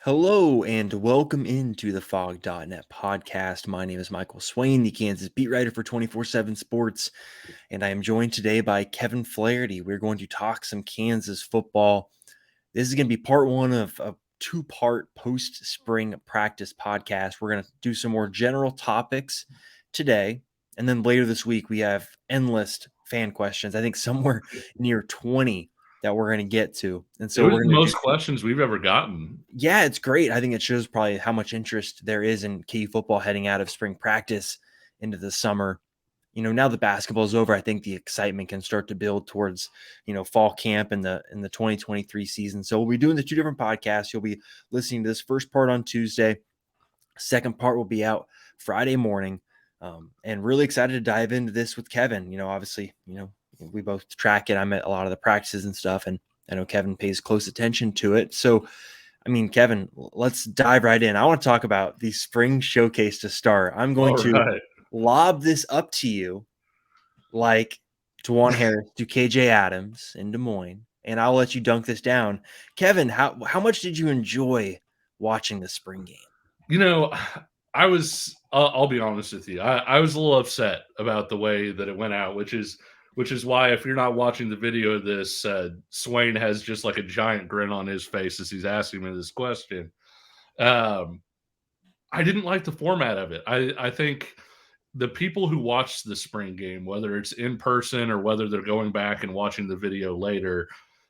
Hello and welcome into the Fog.net podcast. My name is Michael Swain, the Kansas beat writer for 24/7 Sports, and I am joined today by Kevin Flaherty. We're going to talk some Kansas football. This is going to be part one of a two-part post-spring practice podcast. We're going to do some more general topics today, and then later this week we have endless fan questions. I think somewhere near 20 that we're going to get to. And It so was we're the going to most questions we've ever gotten. yeah, it's great. I think it shows probably how much interest there is in KU football heading out of spring practice into the summer. Now the basketball is over, I think the excitement can start to build towards, fall camp in the 2023 season. So we'll be doing the two different podcasts. You'll be listening to this first part on Tuesday. Second part will be out Friday morning. And really excited to dive into this with Kevin. Obviously, we both track it. I'm at a lot of the practices and stuff, and I know Kevin pays close attention to it. So Kevin, let's dive right in. I want to talk about the spring showcase to start. I'm going to lob this up to you like Juwan Harris to KJ Adams in Des Moines, and I'll let you dunk this down. Kevin, how much did you enjoy watching the spring game? I'll be honest with you. I was a little upset about the way that it went out, which is why if you're not watching the video of this, Swain has just like a giant grin on his face as he's asking me this question. I didn't like the format of it. I think the people who watch the spring game, whether it's in person or whether they're going back and watching the video later,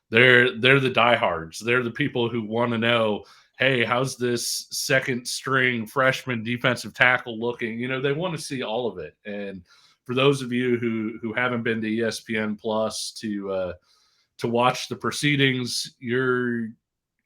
they're the diehards. They're the people who want to know, hey, how's this second string freshman defensive tackle looking? They want to see all of it. And for those of you who haven't been to ESPN Plus to watch the proceedings, you're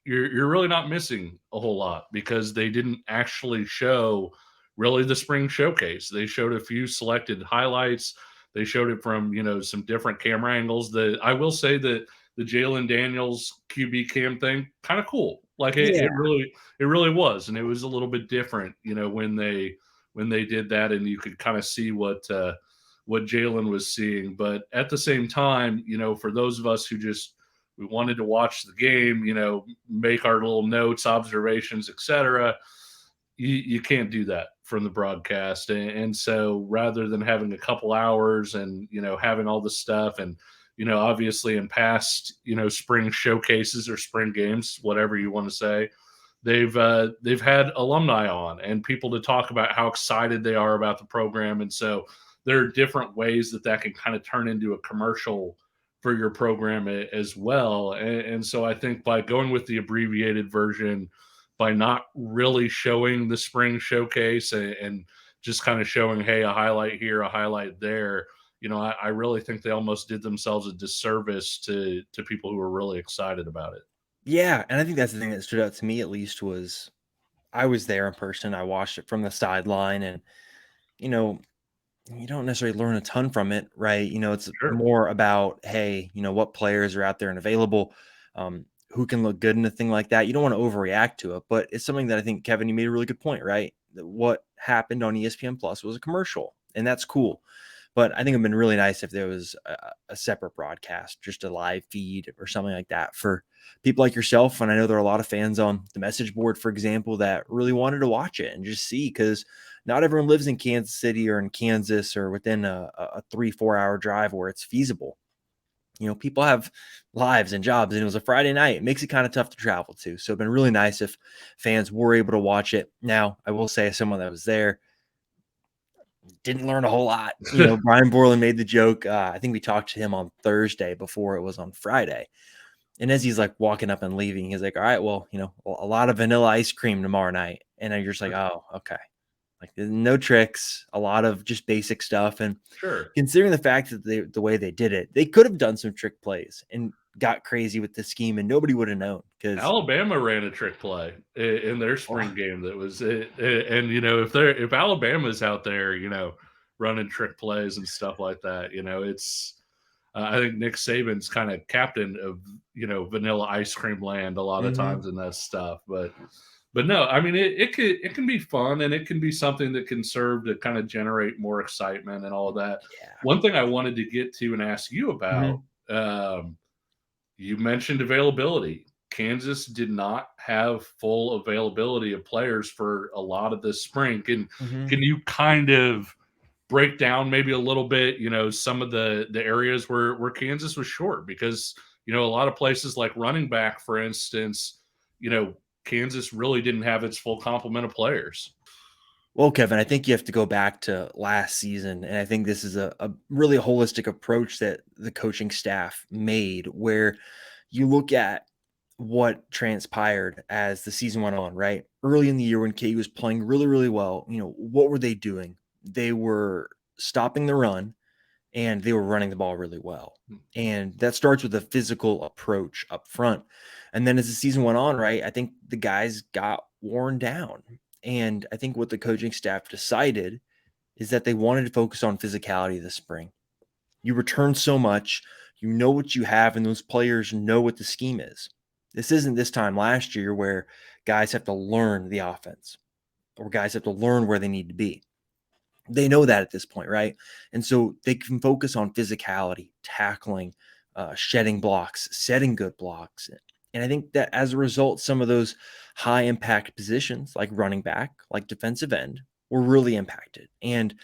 really not missing a whole lot because they didn't actually show really the spring showcase. They showed a few selected highlights. They showed it from some different camera angles. I will say that the Jalen Daniels QB cam thing kind of cool. Like it really was, and it was a little bit different. When they did that, and you could kind of see what Jalen was seeing. But at the same time, for those of us who just we wanted to watch the game, make our little notes, observations, etc. You can't do that from the broadcast. And so rather than having a couple hours and, having all the stuff and, obviously in past, spring showcases or spring games, whatever you want to say, they've had alumni on and people to talk about how excited they are about the program. And so there are different ways that can kind of turn into a commercial for your program as well. And so I think by going with the abbreviated version, by not really showing the spring showcase and just kind of showing, hey, a highlight here, a highlight there, I really think they almost did themselves a disservice to people who are really excited about it. Yeah, and I think that's the thing that stood out to me at least was I was there in person. I watched it from the sideline, and you don't necessarily learn a ton from it, right? It's more about, hey, what players are out there and available, who can look good in a thing like that. You don't want to overreact to it, but it's something that I think, Kevin, you made a really good point, right? What happened on ESPN Plus was a commercial, and that's cool. But I think it'd been really nice if there was a separate broadcast, just a live feed or something like that for people like yourself. And I know there are a lot of fans on the message board, for example, that really wanted to watch it and just see, because not everyone lives in Kansas City or in Kansas or within a 3-4 hour drive where it's feasible. People have lives and jobs, and it was a Friday night. It makes it kind of tough to travel to. So it'd been really nice if fans were able to watch it. Now, I will say, as someone that was there, didn't learn a whole lot. Brian Borland made the joke. I think we talked to him on Thursday before it was on Friday. And as he's like walking up and leaving, he's like, all right, well, a lot of vanilla ice cream tomorrow night. And you're just like, oh, okay. Like no tricks, a lot of just basic stuff. And considering the fact that the way they did it, they could have done some trick plays and got crazy with the scheme and nobody would have known. Because Alabama ran a trick play in their spring game that was it. And, if Alabama's out there, running trick plays and stuff like that, it's I think Nick Saban's kind of captain of, vanilla ice cream land a lot of times in that stuff. But no, I mean, it can be fun and it can be something that can serve to kind of generate more excitement and all of that. Yeah. One thing I wanted to get to and ask you about, you mentioned availability. Kansas did not have full availability of players for a lot of this spring. Can you kind of break down maybe a little bit, some of the areas where Kansas was short? Because, a lot of places like running back, for instance, Kansas really didn't have its full complement of players. Well, Kevin, I think you have to go back to last season. And I think this is a really holistic approach that the coaching staff made, where you look at what transpired as the season went on, right? Early in the year when KU was playing really, really well, what were they doing? They were stopping the run and they were running the ball really well. And that starts with a physical approach up front. And then as the season went on, right, I think the guys got worn down. And I think what the coaching staff decided is that they wanted to focus on physicality this spring. You return so much, you know what you have, and those players know what the scheme is. This isn't this time last year where guys have to learn the offense or guys have to learn where they need to be. They know that at this point, right? And so they can focus on physicality, tackling, shedding blocks, setting good blocks. And I think that as a result, some of those high impact positions like running back, like defensive end, were really impacted. And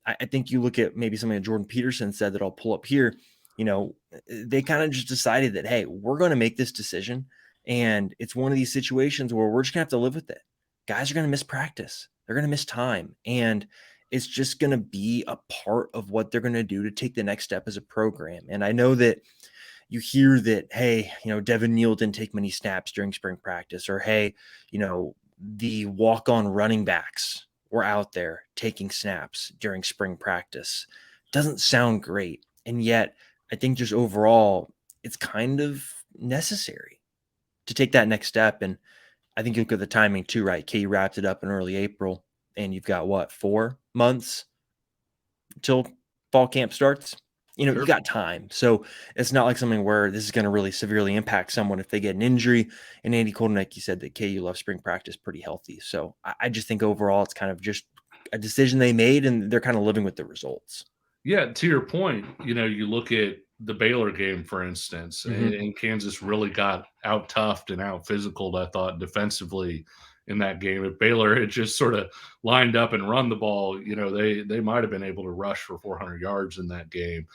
I think you look at maybe something that Jordan Peterson said that I'll pull up here. They kind of just decided that, hey, we're going to make this decision. And it's one of these situations where we're just going to have to live with it. Guys are going to miss practice, they're going to miss time. And it's just going to be a part of what they're going to do to take the next step as a program. And I know that you hear that, hey, Devin Neal didn't take many snaps during spring practice, or hey, the walk-on running backs were out there taking snaps during spring practice. Doesn't sound great. And yet, I think just overall, it's kind of necessary to take that next step. And I think you look at the timing too, right? KU wrapped it up in early April, and you've got 4 months till fall camp starts. Sure. You got time. So it's not like something where this is going to really severely impact someone if they get an injury. And Andy Colton, like you said, that KU left spring practice pretty healthy. So I just think overall it's kind of just a decision they made, and they're kind of living with the results. Yeah, to your point, you look at the Baylor game, for instance, Mm-hmm. and Kansas really got out toughed and out physical, I thought, defensively in that game. If Baylor had just sort of lined up and run the ball, they might have been able to rush for 400 yards in that game.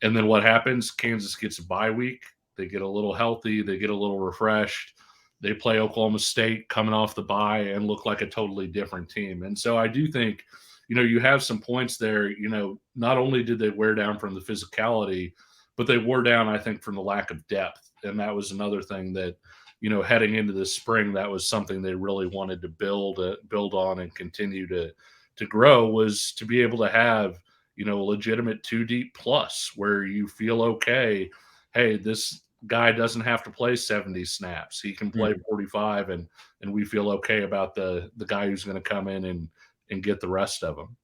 And then what happens? Kansas gets a bye week. They get a little healthy. They get a little refreshed. They play Oklahoma State coming off the bye and look like a totally different team. And so I do think, you have some points there. Not only did they wear down from the physicality, but they wore down, I think, from the lack of depth. And that was another thing that, heading into this spring, that was something they really wanted to build on and continue to grow, was to be able to have, a legitimate 2 deep plus where you feel okay. Hey, this guy doesn't have to play 70 snaps. He can play 45, and we feel okay about the guy who's going to come in and get the rest of them.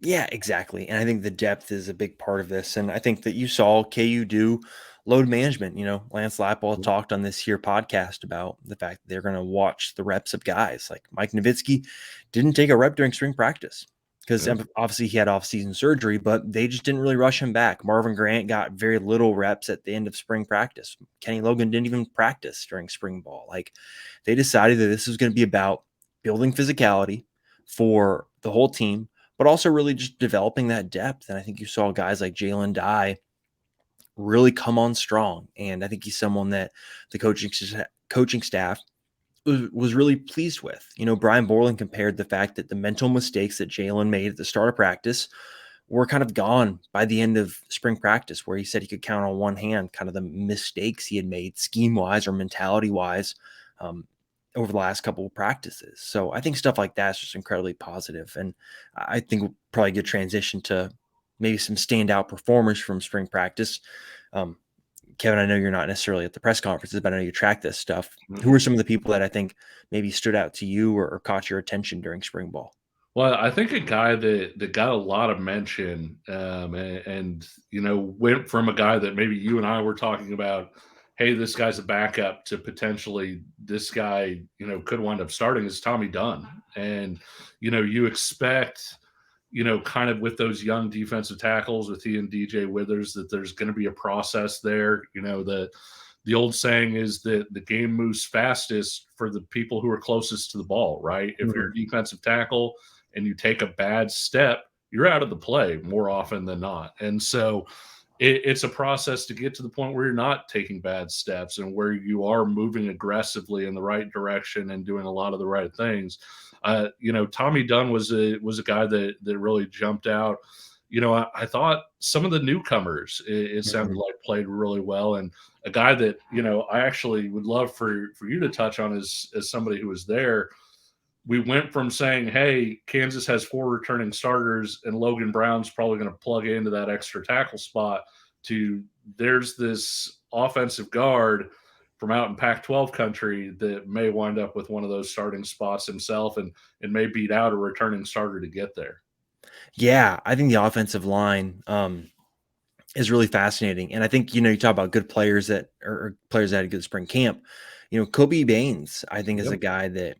Yeah, exactly. And I think the depth is a big part of this. And I think that you saw KU do load management. Lance Lapwell talked on this here podcast about the fact that they're going to watch the reps of guys like Mike Nowitzki didn't take a rep during spring practice because obviously he had off-season surgery, but they just didn't really rush him back. Marvin Grant got very little reps at the end of spring practice. Kenny Logan didn't even practice during spring ball. Like, they decided that this was going to be about building physicality for the whole team, but also really just developing that depth. And I think you saw guys like Jalen Dye really come on strong. And I think he's someone that the coaching staff was really pleased with. Brian Borland compared the fact that the mental mistakes that Jalen made at the start of practice were kind of gone by the end of spring practice, where he said he could count on one hand kind of the mistakes he had made scheme-wise or mentality-wise over the last couple of practices. So I think stuff like that is just incredibly positive. And I think we'll probably get transition to maybe some standout performers from spring practice. Kevin, I know you're not necessarily at the press conferences, but I know you track this stuff. Mm-hmm. Who are some of the people that I think maybe stood out to you or caught your attention during spring ball? Well, I think a guy that got a lot of mention and went from a guy that maybe you and I were talking about, hey, this guy's a backup, to potentially this guy, could wind up starting, is Tommy Dunn. And, you expect, kind of with those young defensive tackles with he and DJ Withers, that there's going to be a process there, the old saying is that the game moves fastest for the people who are closest to the ball, right? If you're Mhm. a defensive tackle and you take a bad step, you're out of the play more often than not. And so it's a process to get to the point where you're not taking bad steps and where you are moving aggressively in the right direction and doing a lot of the right things. Tommy Dunn was a guy that really jumped out. I thought some of the newcomers, it sounded Mhm. like played really well, and a guy that I actually would love for you to touch on as somebody who was there. We went from saying, hey, Kansas has 4 returning starters and Logan Brown's probably going to plug into that extra tackle spot, to there's this offensive guard from out in Pac-12 country that may wind up with one of those starting spots himself, and may beat out a returning starter to get there. Yeah, I think the offensive line is really fascinating. And I think, you talk about good players that or players that had a good spring camp. Kobe Baines, I think, is a Yep. guy that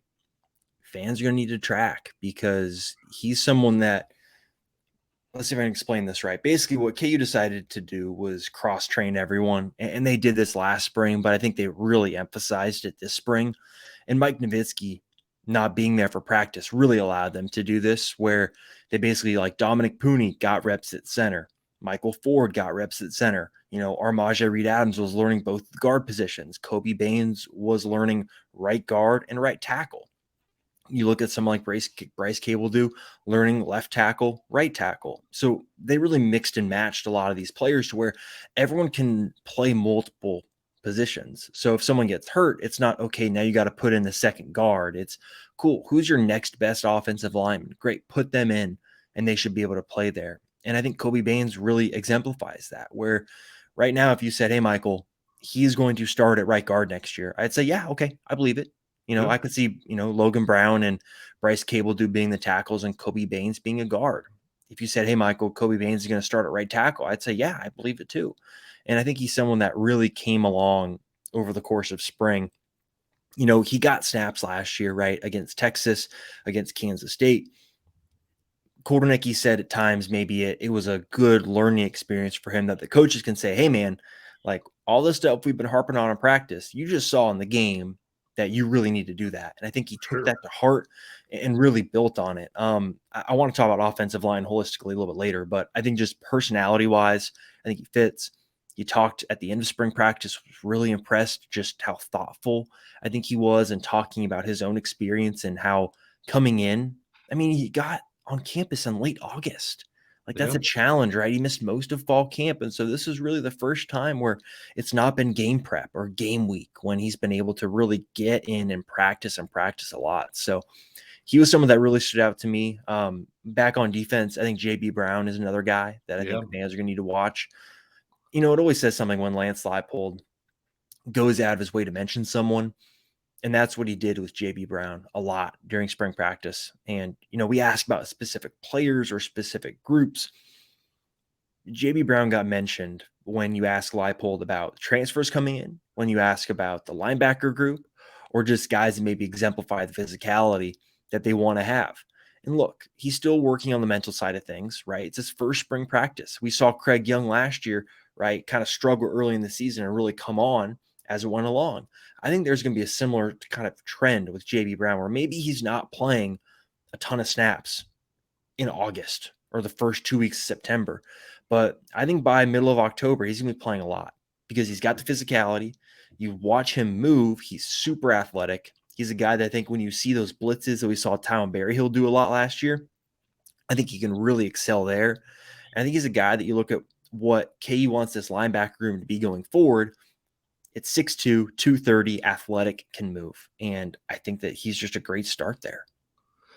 fans are going to need to track because he's someone that, let's see if I can explain this right. Basically, what KU decided to do was cross train everyone. And they did this last spring, but I think they really emphasized it this spring. And Mike Nowitzki not being there for practice really allowed them to do this, where they basically, like, Dominic Pooney got reps at center. Michael Ford got reps at center. Armaja Reed Adams was learning both guard positions. Kobe Baines was learning right guard and right tackle. You look at someone like Bryce Cable do, learning left tackle, right tackle. So they really mixed and matched a lot of these players to where everyone can play multiple positions. So if someone gets hurt, it's not okay, now you got to put in the second guard. It's cool. Who's your next best offensive lineman? Great. Put them in and they should be able to play there. And I think Kobe Baines really exemplifies that, where right now, if you said, hey, Michael, he's going to start at right guard next year, I'd say, yeah, okay, I believe it. Yep. I could see, Logan Brown and Bryce Cable do being the tackles and Kobe Baines being a guard. If you said, hey, Michael, Kobe Baines is going to start at right tackle, I'd say, yeah, I believe it too. And I think he's someone that really came along over the course of spring. He got snaps last year, right, against Texas, against Kansas State. Kornicki said at times maybe it was a good learning experience for him, that the coaches can say, hey, man, like, all this stuff we've been harping on in practice, you just saw in the game that you really need to do that. And I think he took Sure. that to heart and really built on it. I want to talk about offensive line holistically a little bit later, but I think just personality wise, I think he fits. He talked at the end of spring practice, was really impressed just how thoughtful I think he was in talking about his own experience and how coming in, I mean, he got on campus in late August. Like, that's Yeah. a challenge, right? He missed most of fall camp. And so this is really the first time where it's not been game prep or game week when he's been able to really get in and practice a lot. So he was someone that really stood out to me. Back on defense, I think JB Brown is another guy that I Yeah. think fans are going to need to watch. It always says something when Lance Leipold goes out of his way to mention someone. And that's what he did with JB Brown a lot during spring practice. And, we ask about specific players or specific groups. JB Brown got mentioned when you ask Leipold about transfers coming in, when you ask about the linebacker group, or just guys that maybe exemplify the physicality that they want to have. And look, he's still working on the mental side of things, right? It's his first spring practice. We saw Craig Young last year, right, kind of struggle early in the season and really come on as it went along. I think there's going to be a similar kind of trend with JB Brown, where maybe he's not playing a ton of snaps in August or the first 2 weeks of September. But I think by middle of October, he's going to be playing a lot because he's got the physicality. You watch him move. He's super athletic. He's a guy that I think when you see those blitzes that we saw Tyron Berryhill do a lot last year, I think he can really excel there. And I think he's a guy that you look at what KU wants this linebacker room to be going forward. It's 6'2", 230, athletic, can move. And I think that he's just a great start there.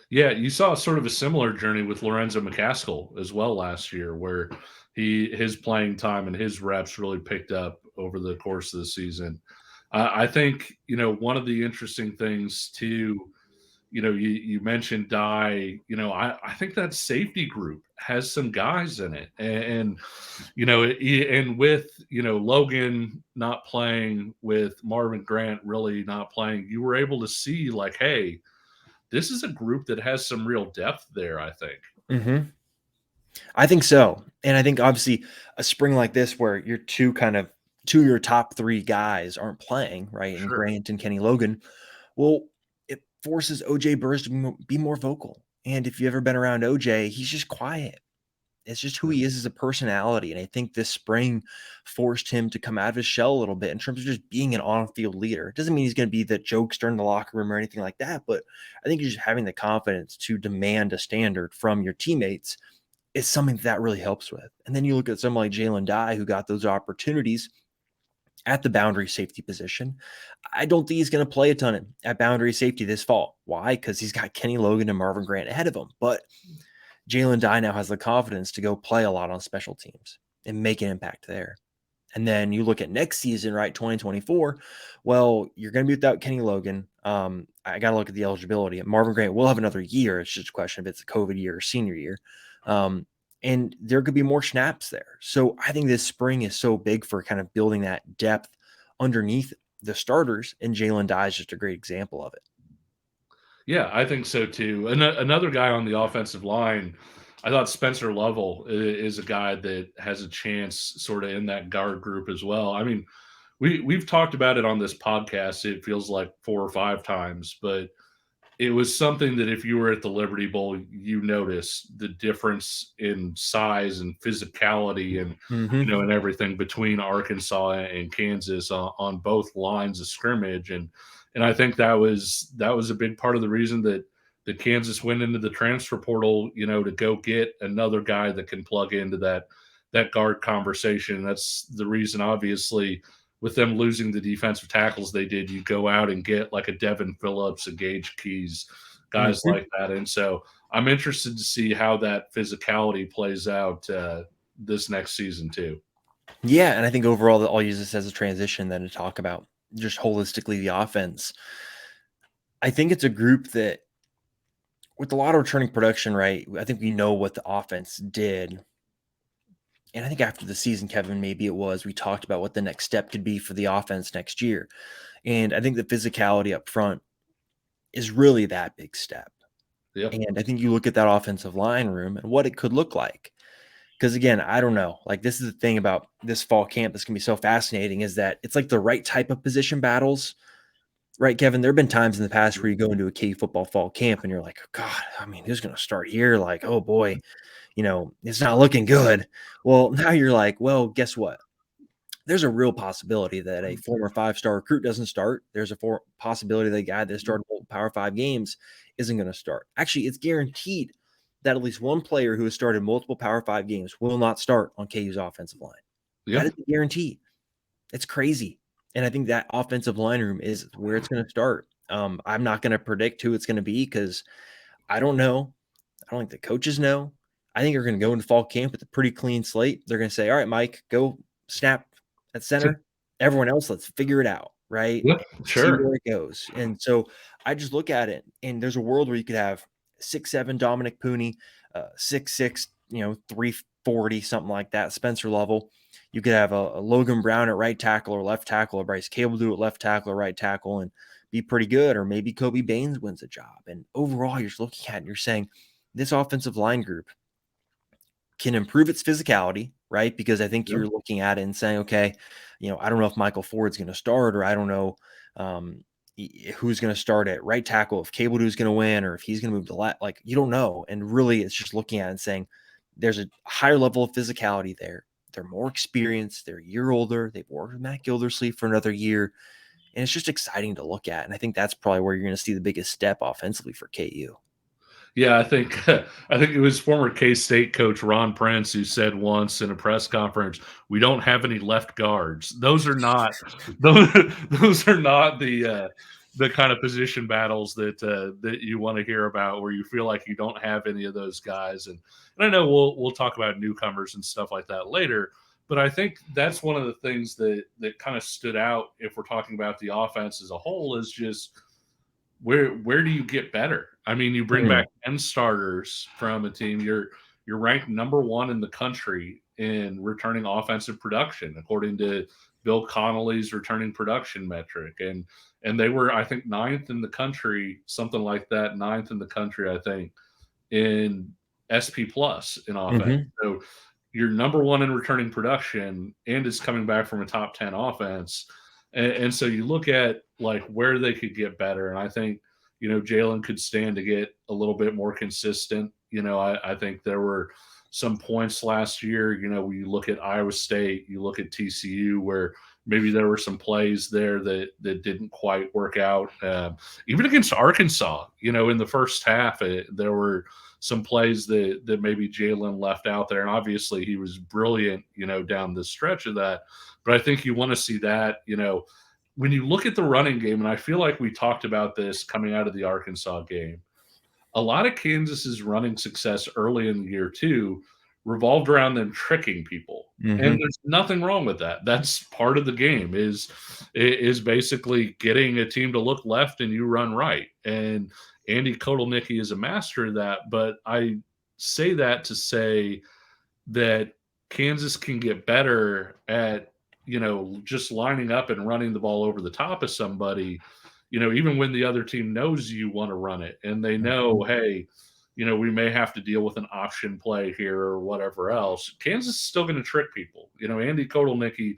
Yeah, you saw sort of a similar journey with Lorenzo McCaskill as well last year, where his playing time and his reps really picked up over the course of the season. I think one of the interesting things too. You mentioned Dye. I think that safety group has some guys in it, and and with Logan not playing, with Marvin Grant really not playing, you were able to see like, hey, this is a group that has some real depth there, I think. I think so. And I think obviously a spring like this where your two kind of two of your top three guys aren't playing, right? And Sure. Grant and Kenny Logan. Well, it forces OJ Burrs to be more vocal. And if you've ever been around OJ, he's just quiet. It's just who he is as a personality. And I think this spring forced him to come out of his shell a little bit in terms of just being an on field leader. It doesn't mean he's going to be the jokester in the locker room or anything like that. But I think just having the confidence to demand a standard from your teammates is something that really helps with. And then you look at someone like Jalen Dye, who got those opportunities at the boundary safety position. I don't think he's going to play a ton at boundary safety this fall. Why? Because he's got Kenny Logan and Marvin Grant ahead of him. But Jalen Dye now has the confidence to go play a lot on special teams and make an impact there. And then you look at next season, right? 2024. Well, you're going to be without Kenny Logan. I got to look at the eligibility. Marvin Grant will have another year. It's just a question if it's a COVID year or senior year. And there could be more snaps there. So I think this spring is so big for kind of building that depth underneath the starters. And Jalen Dye is just a great example of it. Yeah, I think so too. And another guy on the offensive line, I thought Spencer Lovell is a guy that has a chance sort of in that guard group as well. I mean, we've talked about it on this podcast, it feels like 4 or 5 times, but it was something that if you were at the Liberty Bowl, you notice the difference in size and physicality and Mm-hmm. and everything between Arkansas and Kansas on both lines of scrimmage, and I think that was a big part of the reason that Kansas went into the transfer portal, to go get another guy that can plug into that guard conversation. That's the reason, obviously, with them losing the defensive tackles they did, you go out and get like a Devin Phillips, a Gage Keys, guys Mm-hmm. like that. And so I'm interested to see how that physicality plays out this next season too. Yeah. And I think overall, that I'll use this as a transition then to talk about just holistically the offense. I think it's a group that, with a lot of returning production, right? I think we know what the offense did. And I think after the season, Kevin, maybe it was, we talked about what the next step could be for the offense next year. And I think the physicality up front is really that big step. Yep. And I think you look at that offensive line room and what it could look like. Because again, I don't know. Like, this is the thing about this fall camp that's going to be so fascinating, is that it's like the right type of position battles, right, Kevin? There have been times in the past where you go into a KU football fall camp and you're like, God, I mean, who's going to start here? Like, oh boy, it's not looking good. Well, now you're like, well, guess what? There's a real possibility that a former 5-star recruit doesn't start. There's a possibility that a guy that started Power 5 games isn't going to start. Actually, it's guaranteed that at least one player who has started multiple Power 5 games will not start on KU's offensive line. That Yeah. is a guarantee. It's crazy. And I think that offensive line room is where it's going to start. I'm not going to predict who it's going to be because I don't know. I don't think the coaches know. I think they're going to go into fall camp with a pretty clean slate. They're going to say, all right, Mike, go snap at center. Everyone else, let's figure it out, right? Yeah, See sure. where it goes. And so I just look at it, and there's a world where you could have 6'7" Dominic Pooney, 6'6", 340, something like that, Spencer Lovell. You could have a Logan Brown at right tackle or left tackle, or Bryce Cable at left tackle or right tackle, and be pretty good. Or maybe Kobe Baines wins a job. And overall, you're just looking at it and you're saying, this offensive line group can improve its physicality, right? Because I think Yeah. you're looking at it and saying, okay, I don't know if Michael Ford's going to start, or I don't know who's going to start at right tackle, if Cable is going to win, or if he's going to move to left. Like, you don't know. And really, it's just looking at it and saying, there's a higher level of physicality there. They're more experienced. They're a year older. They've worked with Matt Gildersleeve for another year. And it's just exciting to look at. And I think that's probably where you're going to see the biggest step offensively for KU. Yeah, I think I think it was former K-State coach Ron Prince who said once in a press conference, "We don't have any left guards." Those are not those, those are not the kind of position battles that you want to hear about, where you feel like you don't have any of those guys. And I know we'll talk about newcomers and stuff like that later, but I think that's one of the things that kind of stood out if we're talking about the offense as a whole, is just where do you get better? I mean, you bring Mm. back 10 starters from a team. You're ranked number 1 in the country in returning offensive production, according to Bill Connolly's returning production metric. And they were, I think, ninth in the country, something like that, ninth in the country, I think, in SP plus in offense. Mm-hmm. So you're number one in returning production and is coming back from a top 10 offense. And so you look at like where they could get better. And I think, Jalen could stand to get a little bit more consistent. I think there were some points last year, when you look at Iowa State, you look at TCU, where maybe there were some plays there that didn't quite work out. Even against Arkansas, in the first half, there were some plays that maybe Jalen left out there. And obviously he was brilliant, down the stretch of that. But I think you want to see that, when you look at the running game, and I feel like we talked about this coming out of the Arkansas game, a lot of Kansas's running success early in the year too revolved around them tricking people. Mm-hmm. And there's nothing wrong with that. That's part of the game is basically getting a team to look left and you run right. And Andy Kotelnicki is a master of that. But I say that to say that Kansas can get better at, just lining up and running the ball over the top of somebody, even when the other team knows you want to run it and they know, hey, we may have to deal with an option play here or whatever else. Kansas is still going to trick people. Andy Kotelnicki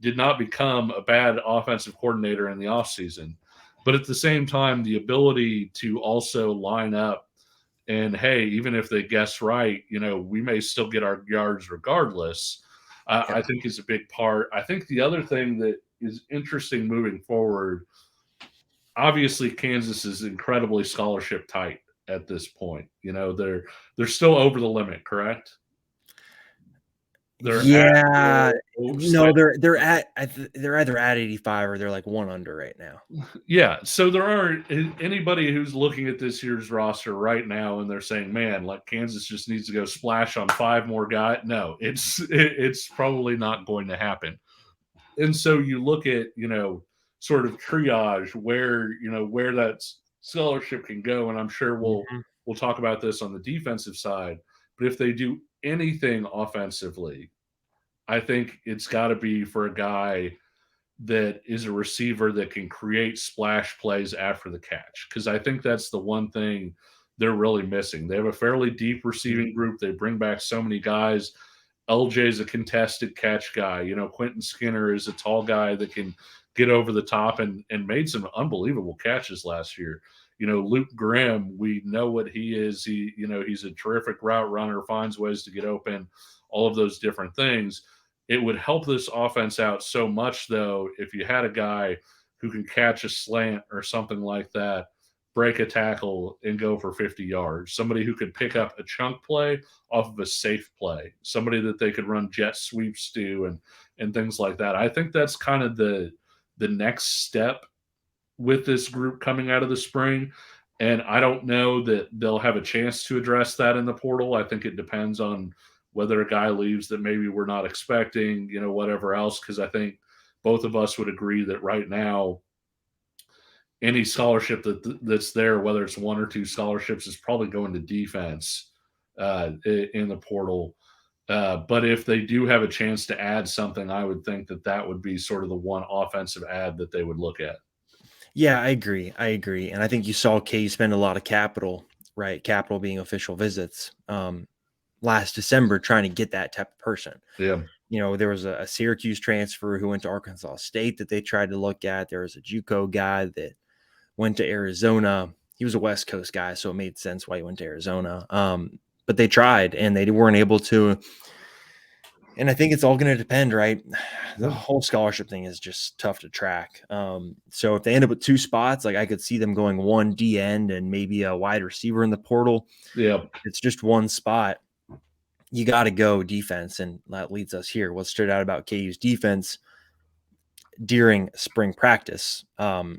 did not become a bad offensive coordinator in the offseason. But at the same time, the ability to also line up and, hey, even if they guess right, we may still get our yards regardless, I think is a big part. I think the other thing that is interesting moving forward, obviously Kansas is incredibly scholarship tight at this point. They're still over the limit, correct? They're either at 85 or they're like one under right now. Yeah. So there are anybody who's looking at this year's roster right now and they're saying, man, like Kansas just needs to go splash on 5 more guys. No, it's probably not going to happen. And so you look at, sort of triage where that scholarship can go. And I'm sure we'll talk about this on the defensive side, but if they do anything offensively, I think it's got to be for a guy that is a receiver that can create splash plays after the catch. Because I think that's the one thing they're really missing. They have a fairly deep receiving group. They bring back so many guys. LJ is a contested catch guy. Quentin Skinner is a tall guy that can get over the top and made some unbelievable catches last year. Luke Grimm, we know what he is. He's a terrific route runner, finds ways to get open, all of those different things. It would help this offense out so much, though, if you had a guy who can catch a slant or something like that, break a tackle, and go for 50 yards. Somebody who could pick up a chunk play off of a safe play. Somebody that they could run jet sweeps to and things like that. I think that's kind of the next step with this group coming out of the spring. And I don't know that they'll have a chance to address that in the portal. I think it depends on whether a guy leaves that maybe we're not expecting, whatever else. Because I think both of us would agree that right now, any scholarship that's there, whether it's 1 or 2 scholarships, is probably going to defense in the portal. But if they do have a chance to add something, I would think that would be sort of the one offensive add that they would look at. Yeah, I agree. And I think you saw KU spend a lot of capital, right? Capital being official visits last December trying to get that type of person. Yeah. There was a Syracuse transfer who went to Arkansas State that they tried to look at. There was a JUCO guy that went to Arizona. He was a West Coast guy, so it made sense why he went to Arizona. But they tried and they weren't able to. And I think it's all going to depend, right? The whole scholarship thing is just tough to track. So if they end up with 2 spots, like I could see them going 1 D end and maybe a wide receiver in the portal. Yeah. It's just 1 spot. You got to go defense. And that leads us here. What stood out about KU's defense during spring practice? I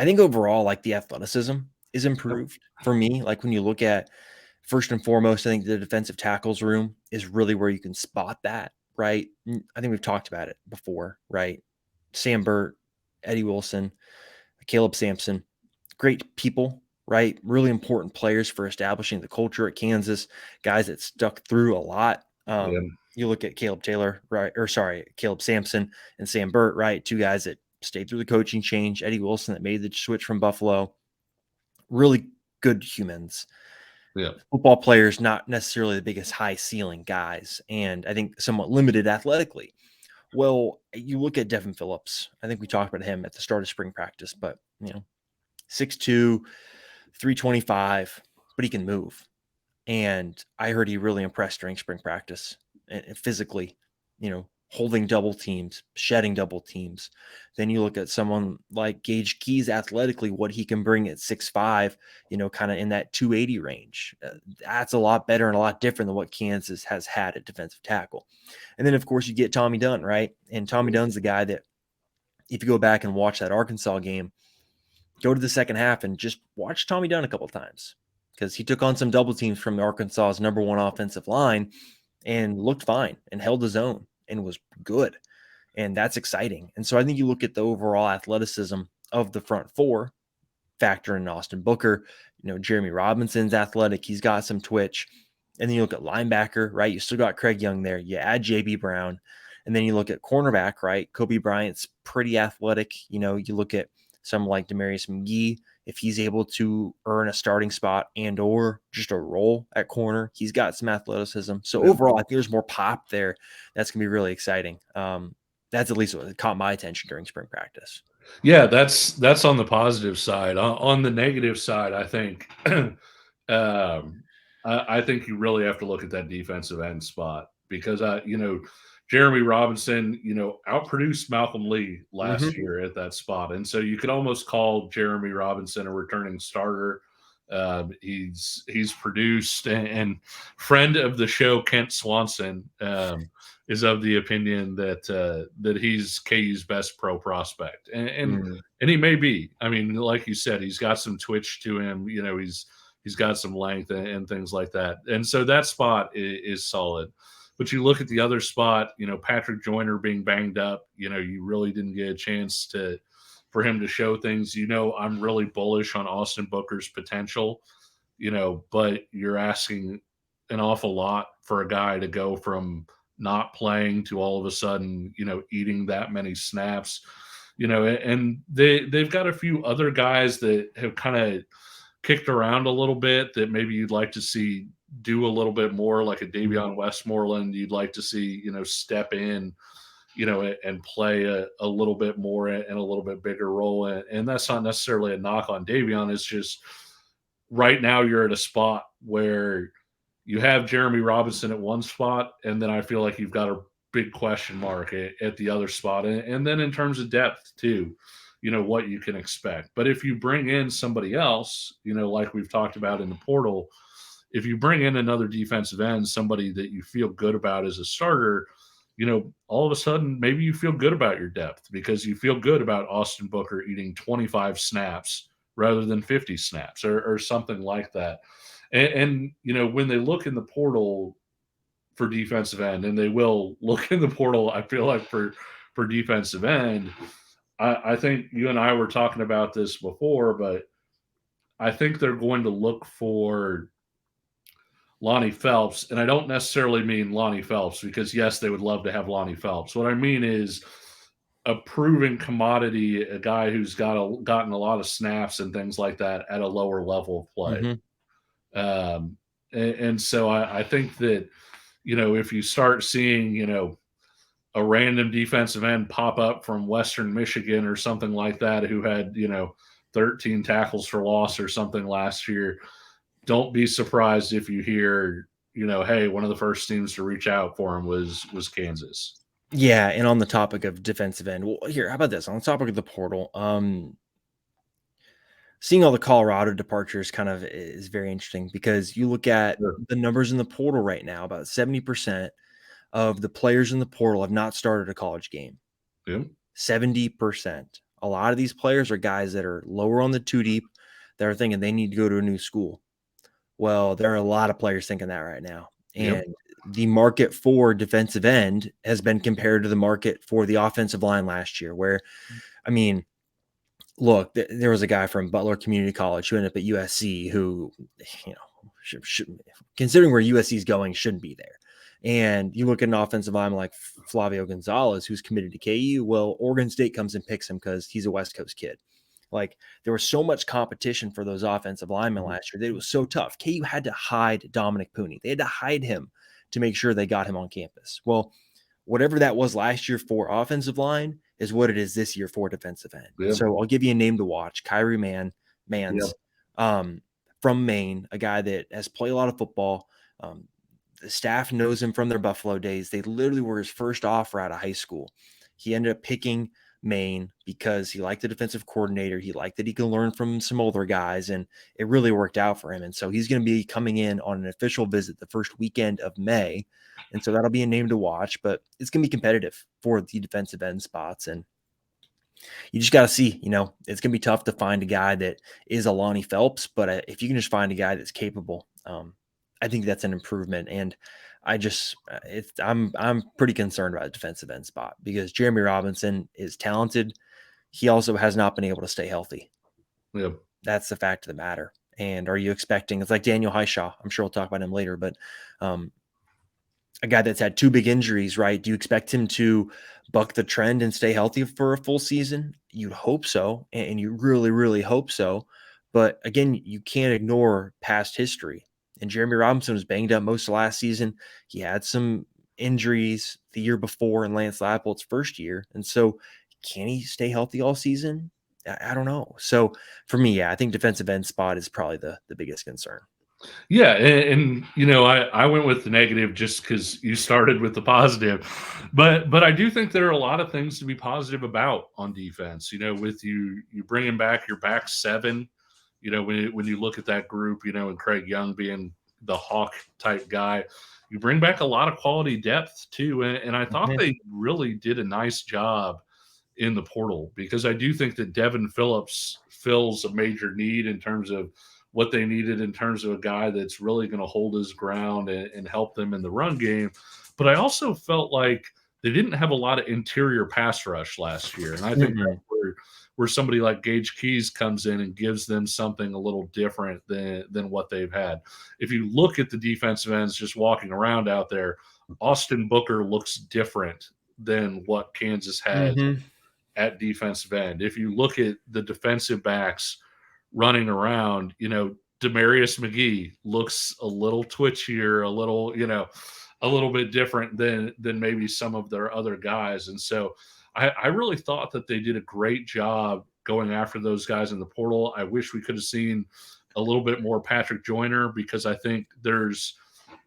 think overall, like the athleticism is improved for me. Like when you look at, first and foremost, I think the defensive tackles room is really where you can spot that, right? I think we've talked about it before, right? Sam Burt, Eddie Wilson, Caleb Sampson, great people, right? Really important players for establishing the culture at Kansas, guys that stuck through a lot. You look at Caleb Sampson and Sam Burt, right? 2 guys that stayed through the coaching change. Eddie Wilson that made the switch from Buffalo. Really good humans. Yeah. Football players, not necessarily the biggest high ceiling guys, and I think somewhat limited athletically. Well, you look at Devin Phillips. I think we talked about him at the start of spring practice, but 6'2", 325, but he can move. And I heard he really impressed during spring practice and physically, holding double teams, shedding double teams. Then you look at someone like Gage Keys athletically, what he can bring at 6'5", kind of in that 280 range. That's a lot better and a lot different than what Kansas has had at defensive tackle. And then, of course, you get Tommy Dunn, right? And Tommy Dunn's the guy that, if you go back and watch that Arkansas game, go to the second half and just watch Tommy Dunn a couple of times, because he took on some double teams from Arkansas's number one offensive line and looked fine and held his own and was good. And that's exciting. And so I think you look at the overall athleticism of the front four, factor in Austin Booker, Jeremy Robinson's athletic. He's got some twitch. And then you look at linebacker, right? You still got Craig Young there. You add JB Brown. And then you look at cornerback, right? Kobe Bryant's pretty athletic. You look at some like Demarius McGee, if he's able to earn a starting spot and or just a role at corner, he's got some athleticism. So overall, I think there's more pop there. That's going to be really exciting. That's at least what caught my attention during spring practice. Yeah, that's on the positive side. On the negative side, I think I think you really have to look at that defensive end spot because Jeremy Robinson, outproduced Malcolm Lee last year at that spot, and so you could almost call Jeremy Robinson a returning starter. He's produced, and friend of the show Kent Swanson is of the opinion that he's KU's best pro prospect, and he may be. I mean, like you said, he's got some twitch to him. He's got some length and things like that, and so that spot is solid. But you look at the other spot, Patrick Joyner being banged up. You really didn't get a chance for him to show things. I'm really bullish on Austin Booker's potential. But you're asking an awful lot for a guy to go from not playing to all of a sudden, eating that many snaps, and they've got a few other guys that have kind of kicked around a little bit that maybe you'd like to see do a little bit more, like a Davion Westmoreland. You'd like to see, step in, and play a little bit more and a little bit bigger role. And that's not necessarily a knock on Davion. It's just right now you're at a spot where you have Jeremy Robinson at one spot, and then I feel like you've got a big question mark at the other spot. And then in terms of depth too, what you can expect. But if you bring in somebody else, like we've talked about in the portal, if you bring in another defensive end, somebody that you feel good about as a starter, all of a sudden maybe you feel good about your depth because you feel good about Austin Booker eating 25 snaps rather than 50 snaps or something like that. And when they look in the portal for defensive end, and they will look in the portal, I feel like for defensive end, I think you and I were talking about this before, but I think they're going to look for Lonnie Phelps. And I don't necessarily mean Lonnie Phelps because, yes, they would love to have Lonnie Phelps. What I mean is a proven commodity, a guy who's gotten a lot of snaps and things like that at a lower level of play. And so I think that, if you start seeing, a random defensive end pop up from Western Michigan or something like that, who had, 13 tackles for loss or something last year, don't be surprised if you hear, hey, one of the first teams to reach out for him was Kansas. Yeah, and on the topic of defensive end, well, here, how about this? On the topic of the portal, seeing all the Colorado departures kind of is very interesting because you look at the numbers in the portal right now, about 70% of the players in the portal have not started a college game. 70%. A lot of these players are guys that are lower on the two deep that are thinking they need to go to a new school. Well, there are a lot of players thinking that right now. And the market for defensive end has been compared to the market for the offensive line last year, where, I mean, look, there was a guy from Butler Community College who ended up at USC who, considering where USC is going, shouldn't be there. And you look at an offensive lineman like Flavio Gonzalez, who's committed to KU. Well, Oregon State comes and picks him because he's a West Coast kid. Like, there was so much competition for those offensive linemen last year that it was so tough. KU had to hide Dominic Pooney. They had to hide him to make sure they got him on campus. Well, whatever that was last year for offensive line is what it is this year for defensive end. Yeah. So I'll give you a name to watch. Kyrie Yeah. Mans, from Maine, a guy that has played a lot of football. The staff knows him from their Buffalo days. They literally were his first offer out of high school. He ended up picking Maine because he liked the defensive coordinator. He liked that he could learn from some older guys, and it really worked out for him. And so he's going to be coming in on an official visit the first weekend of May. And so that'll be a name to watch, but it's going to be competitive for the defensive end spots. And you just got to see, it's going to be tough to find a guy that is a Lonnie Phelps, but if you can just find a guy that's capable, I think that's an improvement. And I'm pretty concerned about the defensive end spot because Jeremy Robinson is talented. He also has not been able to stay healthy. Yep. That's the fact of the matter. And are you expecting, it's like Daniel Highshaw. I'm sure we'll talk about him later, but a guy that's had 2 big injuries, right? Do you expect him to buck the trend and stay healthy for a full season? You'd hope so. And you really, really hope so. But again, you can't ignore past history. And Jeremy Robinson was banged up most of last season. He had some injuries the year before in Lance Leipold's first year. And so can he stay healthy all season? I don't know. So for me, I think defensive end spot is probably the biggest concern. Yeah, and I went with the negative just because you started with the positive, but I do think there are a lot of things to be positive about on defense. With you bringing back your back seven, when you look at that group, and Craig Young being the hawk type guy, you bring back a lot of quality depth too, and I thought they really did a nice job in the portal because I do think that Devin Phillips fills a major need in terms of what they needed in terms of a guy that's really going to hold his ground and help them in the run game. But I also felt like they didn't have a lot of interior pass rush last year. And I think that's where somebody like Gage Keys comes in and gives them something a little different than what they've had. If you look at the defensive ends just walking around out there, Austin Booker looks different than what Kansas has at defensive end. If you look at the defensive backs running around, Demarius McGee looks a little twitchier, a little bit different than maybe some of their other guys. And so I really thought that they did a great job going after those guys in the portal. I wish we could have seen a little bit more Patrick Joyner because I think there's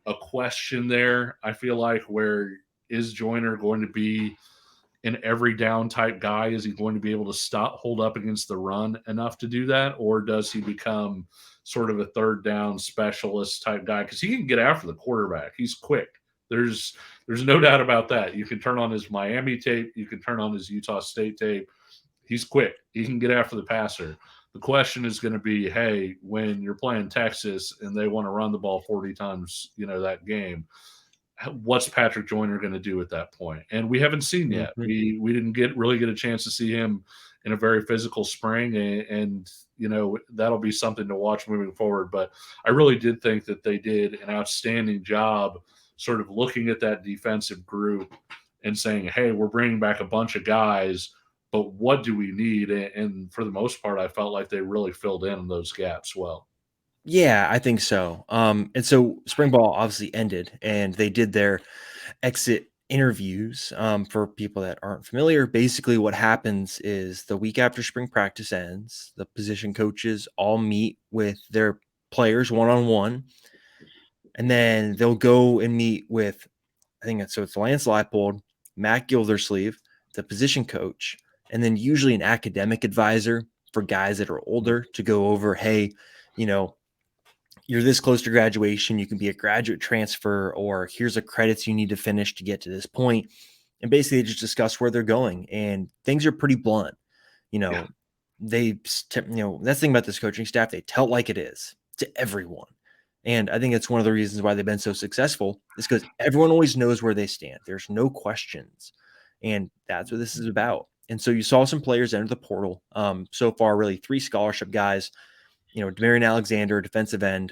a question there. I feel like where is Joyner going to be an every down type guy? Is he going to be able to hold up against the run enough to do that? Or does he become sort of a third down specialist type guy? Because he can get after the quarterback. He's quick. There's no doubt about that. You can turn on his Miami tape. You can turn on his Utah State tape. He's quick. He can get after the passer. The question is going to be, hey, when you're playing Texas and they want to run the ball 40 times, that game, what's Patrick Joyner going to do at that point? And we haven't seen yet. We didn't really get a chance to see him in a very physical spring, and that'll be something to watch moving forward. But I really did think that they did an outstanding job sort of looking at that defensive group and saying, hey, we're bringing back a bunch of guys, but what do we need? And for the most part, I felt like they really filled in those gaps well. Yeah, I think so. And so spring ball obviously ended, and they did their exit interviews. For people that aren't familiar, basically what happens is the week after spring practice ends, the position coaches all meet with their players one-on-one, and then they'll go and meet with, it's Lance Leipold, Matt Gildersleeve, the position coach, and then usually an academic advisor for guys that are older to go over, hey, you're this close to graduation, you can be a graduate transfer, or here's the credits you need to finish to get to this point. And basically just discuss where they're going. And things are pretty blunt. That's the thing about this coaching staff. They tell it like it is to everyone. And I think it's one of the reasons why they've been so successful is because everyone always knows where they stand. There's no questions. And that's what this is about. And so you saw some players enter the portal. So far, really 3 scholarship guys. Demarion Alexander, defensive end.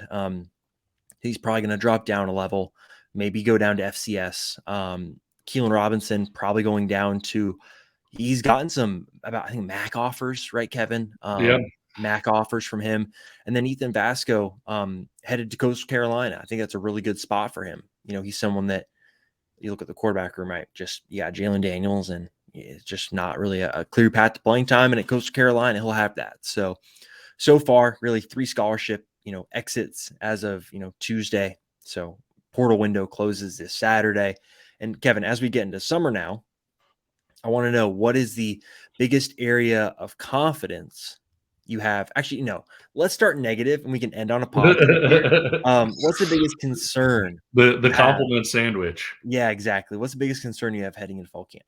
He's probably going to drop down a level, maybe go down to FCS. Keelan Robinson probably going down to He's gotten some about, I think, MAC offers, right, Kevin? Yeah. MAC offers from him. And then Ethan Vasco headed to Coastal Carolina. I think that's a really good spot for him. He's someone that you look at the quarterback room, right? Just, yeah, Jalen Daniels, and it's just not really a clear path to playing time. And at Coastal Carolina, he'll have that. So far, really 3 scholarship, exits as of, Tuesday. So portal window closes this Saturday. And Kevin, as we get into summer now, I want to know, what is the biggest area of confidence you have? Actually, no, let's start negative and we can end on a positive here. What's the biggest concern The you have? compliment sandwich. Yeah, exactly. What's the biggest concern you have heading into fall camp?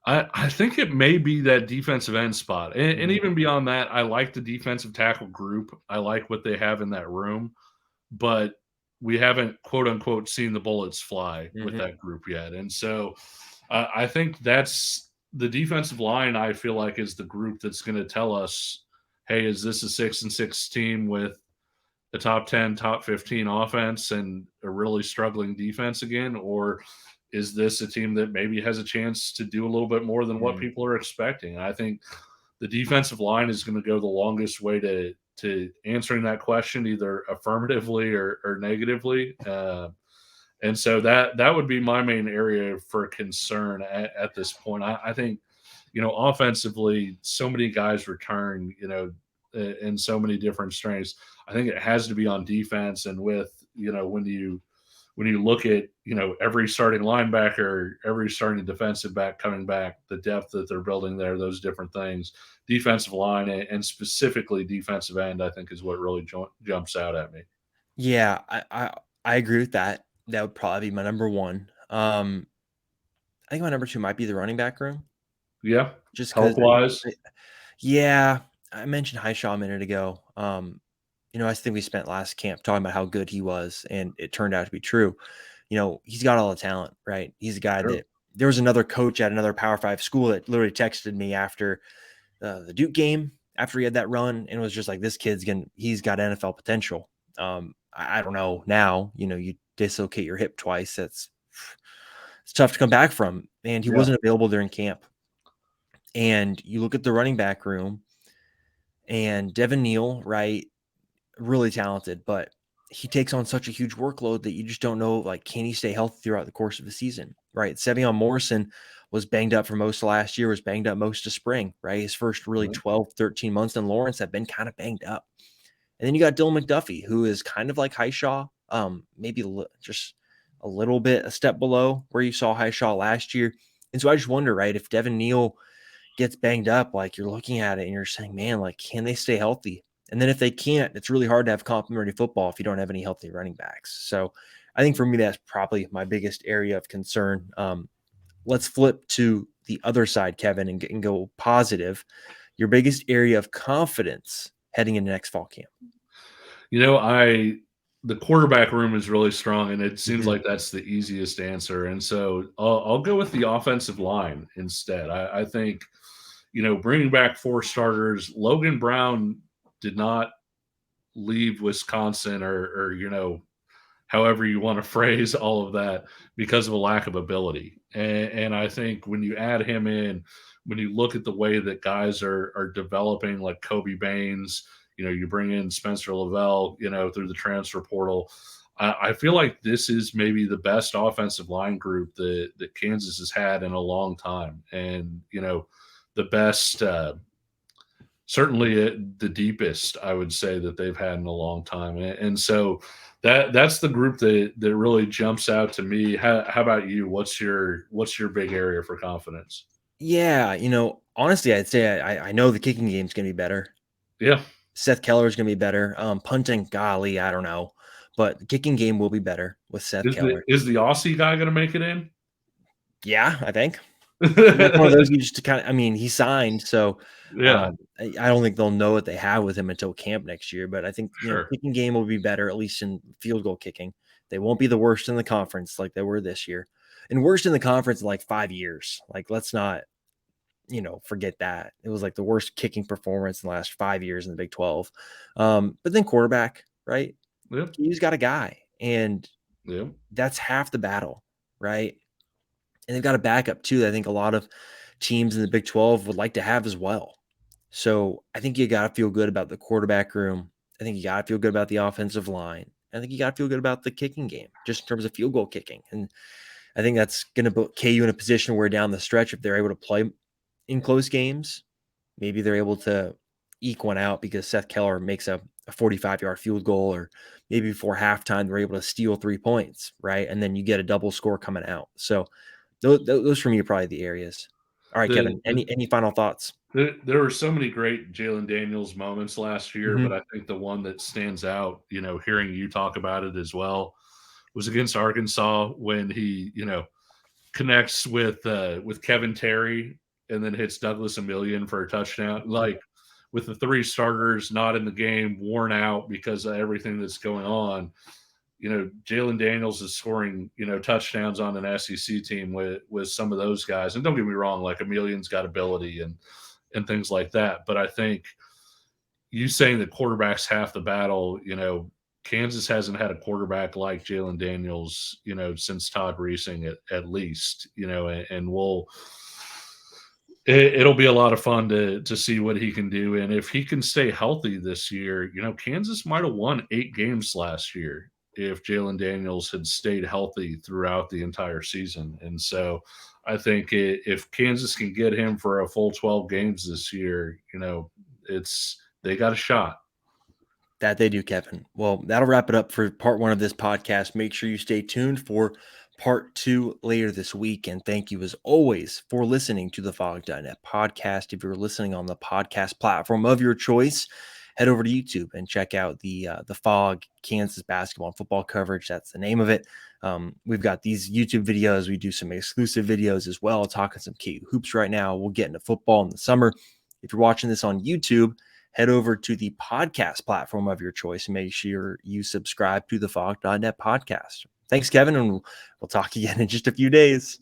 I think it may be that defensive end spot. And Mhm, even beyond that, I like the defensive tackle group. I like what they have in that room, but we haven't, quote unquote, seen the bullets fly with mhm, that group yet. And so I think that's the defensive line, I feel like, is the group that's going to tell us, hey, is this a 6-6 team with the top 10, top 15 offense and a really struggling defense again? Or is this a team that maybe has a chance to do a little bit more than what mhm. people are expecting? And I think the defensive line is going to go the longest way to answering that question, either affirmatively or negatively. And so that would be my main area for concern at this point. I think, offensively, so many guys return, in so many different strengths. I think it has to be on defense, and with, when you look at, every starting linebacker, every starting defensive back coming back, the depth that they're building there, those different things, defensive line and specifically defensive end, I think is what really jumps out at me. Yeah, I agree with that. That would probably be my number one. I think my number two might be the running back room, Yeah, just health because, wise, yeah, I mentioned Highshaw a minute ago. I think we spent last camp talking about how good he was, and it turned out to be true. He's got all the talent, right? He's a guy sure. that there was another coach at another Power Five school that literally texted me after the Duke game, after he had that run, and was just like, "This he's got NFL potential." I don't know now. You dislocate your hip twice. It's tough to come back from, and he Yeah, wasn't available during camp. And you look at the running back room, and Devin Neal, right? Really talented, but he takes on such a huge workload that you just don't know, like, can he stay healthy throughout the course of the season, right? Sevion Morrison was banged up for most of last year, was banged up most of spring, right? His first really yeah, 12, 13 months in Lawrence have been kind of banged up. And then you got Dylan McDuffie, who is kind of like Highshaw, maybe just a little bit a step below where you saw Highshaw last year. And so I just wonder, right, if Devin Neal gets banged up, like, you're looking at it and you're saying, man, like, can they stay healthy? And then if they can't, it's really hard to have complimentary football if you don't have any healthy running backs. So I think for me, that's probably my biggest area of concern. Let's flip to the other side, Kevin, and go positive. Your biggest area of confidence heading into next fall camp. I the quarterback room is really strong, and it seems Mhm. like that's the easiest answer. And so I'll go with the offensive line instead. I think, bringing back 4 starters. Logan Brown did not leave Wisconsin, or however you want to phrase all of that, because of a lack of ability. And I think when you add him in, when you look at the way that guys are developing, like Kobe Baines, you bring in Spencer Lavelle, through the transfer portal. I feel like this is maybe the best offensive line group that Kansas has had in a long time. And, the best, certainly the deepest, I would say, that they've had in a long time. And so that's the group that really jumps out to me. How about you? What's your big area for confidence? Yeah, honestly, I'd say I know the kicking game's gonna be better. Yeah. Seth Keller is gonna be better. Punting, golly, I don't know, but the kicking game will be better with Seth Is the Keller. is the Aussie guy going to make it in? Yeah, I think. That's one of those you just to kinda, I mean, he signed, so, Yeah, I don't think they'll know what they have with him until camp next year, but I think, sure. kicking game will be better, at least in field goal kicking. They won't be the worst in the conference like they were this year, and worst in the conference in, like, 5 years. Like, let's not, forget that. It was, like, the worst kicking performance in the last 5 years in the Big 12. But then quarterback, right? Yep, He's got a guy, and yep. that's half the battle, right? And they've got a backup too that I think a lot of teams in the Big 12 would like to have as well. So I think you got to feel good about the quarterback room. I think you got to feel good about the offensive line. I think you got to feel good about the kicking game, just in terms of field goal kicking. And I think that's going to put KU in a position where down the stretch, if they're able to play in close games, maybe they're able to eke one out because Seth Keller makes a 45-yard field goal, or maybe before halftime, they're able to steal 3 points, right? And then you get a double score coming out. So those for me are probably the areas. All right, The, Kevin, the any final thoughts? there were so many great Jalen Daniels moments last year, Mm-hmm. but I think the one that stands out, hearing you talk about it as well, was against Arkansas when he, connects with Kevin Terry and then hits Douglas Emilion for a touchdown. Like, with the three starters not in the game, worn out because of everything that's going on, Jalen Daniels is scoring, touchdowns on an SEC team with some of those guys. And don't get me wrong, like, Emilion's got ability and things like that. But I think you saying that quarterback's half the battle, Kansas hasn't had a quarterback like Jalen Daniels, since Todd Reesing at least, and it'll be a lot of fun to see what he can do. And if he can stay healthy this year, Kansas might have won 8 games last year if Jalen Daniels had stayed healthy throughout the entire season. And so I think if Kansas can get him for a full 12 games this year, they got a shot. That they do, Kevin. Well, that'll wrap it up for part 1 of this podcast. Make sure you stay tuned for part 2 later this week. And thank you, as always, for listening to the Fog.net podcast. If you're listening on the podcast platform of your choice, head over to YouTube and check out the Fog Kansas basketball and football coverage. That's the name of it. We've got these YouTube videos. We do some exclusive videos as well, talking some KU hoops right now. We'll get into football in the summer. If you're watching this on YouTube, head over to the podcast platform of your choice and make sure you subscribe to the Fog.net podcast. Thanks, Kevin, and we'll talk again in just a few days.